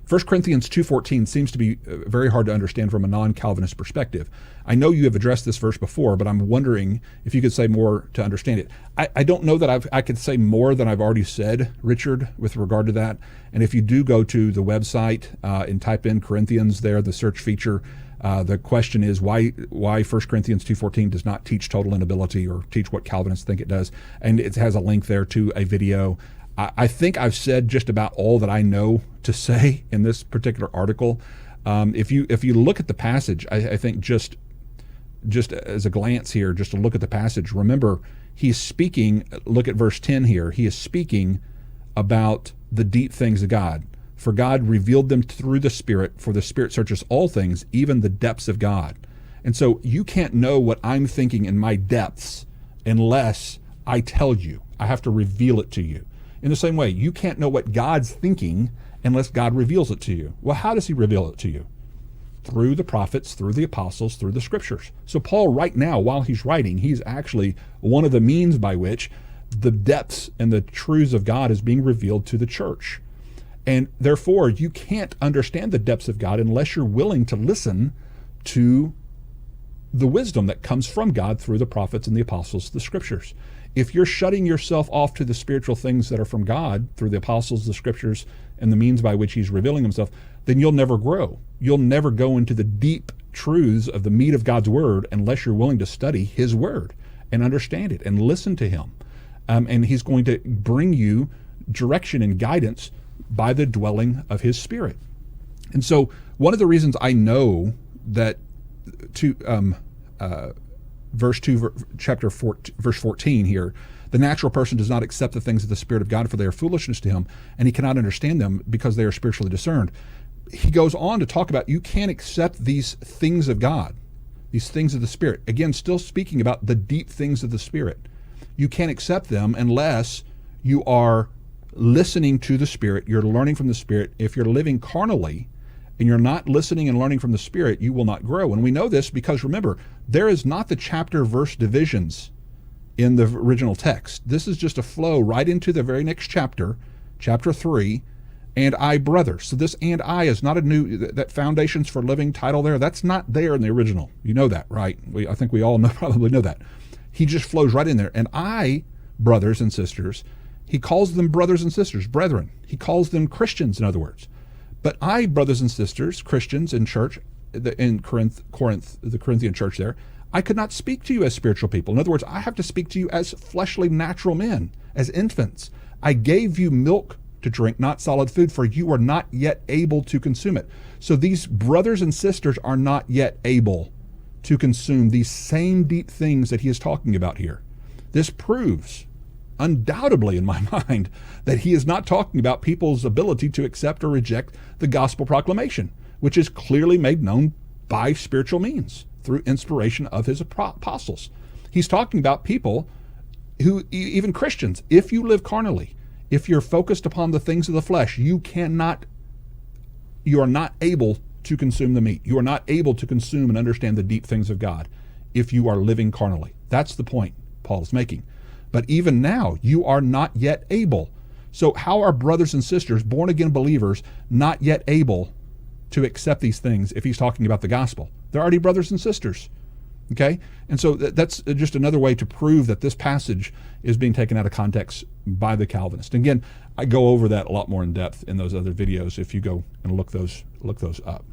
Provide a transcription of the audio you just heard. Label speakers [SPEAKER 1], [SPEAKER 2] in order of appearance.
[SPEAKER 1] 1 Corinthians 2:14 seems to be very hard to understand from a non-Calvinist perspective. I know you have addressed this verse before, but I'm wondering if you could say more to understand it. I don't know that I could say more than I've already said, Richard, with regard to that. And if you do go to the website and type in Corinthians there, the search feature, the question is why 1 Corinthians 2:14 does not teach total inability or teach what Calvinists think it does. And it has a link there to a video. I think I've said just about all that I know to say in this particular article. If you look at the passage, I think just as a glance here, just to look at the passage, remember he's speaking, look at verse 10 here, he is speaking about the deep things of God. For God revealed them through the Spirit, for the Spirit searches all things, even the depths of God. And so you can't know what I'm thinking in my depths unless I tell you. I have to reveal it to you. In the same way, you can't know what God's thinking unless God reveals it to you. Well, how does he reveal it to you? Through the prophets, through the apostles, through the scriptures. So Paul right now, while he's writing, he's actually one of the means by which the depths and the truths of God is being revealed to the church. And therefore, you can't understand the depths of God unless you're willing to listen to the wisdom that comes from God through the prophets and the apostles, the scriptures. If you're shutting yourself off to the spiritual things that are from God through the apostles, the scriptures, and the means by which he's revealing himself, then you'll never grow. You'll never go into the deep truths of the meat of God's word unless you're willing to study his word and understand it and listen to him. And he's going to bring you direction and guidance by the dwelling of his Spirit. And so one of the reasons I know that verse 2, chapter 4, verse 14 here, the natural person does not accept the things of the Spirit of God, for they are foolishness to him, and he cannot understand them because they are spiritually discerned. He goes on to talk about you can't accept these things of God, these things of the Spirit. Again, still speaking about the deep things of the Spirit. You can't accept them unless you are listening to the Spirit, you're learning from the Spirit. If you're living carnally and you're not listening and learning from the Spirit, you will not grow. And we know this because, remember, there is not the chapter-verse divisions in the original text. This is just a flow right into the very next chapter, chapter 3, and I, brother. So this and I is not a new, that Foundations for Living title there, that's not there in the original. You know that, right? I think we all probably know that. He just flows right in there. And I, brothers and sisters, he calls them brothers and sisters, brethren. He calls them Christians, in other words. But I, brothers and sisters, Christians in church, in Corinth, the Corinthian church there, I could not speak to you as spiritual people. In other words, I have to speak to you as fleshly, natural men, as infants. I gave you milk to drink, not solid food, for you are not yet able to consume it. So these brothers and sisters are not yet able to consume these same deep things that he is talking about here. This proves, undoubtedly in my mind, that he is not talking about people's ability to accept or reject the gospel proclamation, which is clearly made known by spiritual means through inspiration of his apostles. He's talking about people who, even Christians, if you live carnally, if you're focused upon the things of the flesh, you are not able to consume the meat. You are not able to consume and understand the deep things of God if you are living carnally. That's the point Paul is making. But even now, you are not yet able. So how are brothers and sisters, born-again believers, not yet able to accept these things if he's talking about the gospel? They're already brothers and sisters. Okay? And so that's just another way to prove that this passage is being taken out of context by the Calvinist. And again, I go over that a lot more in depth in those other videos if you go and look those up.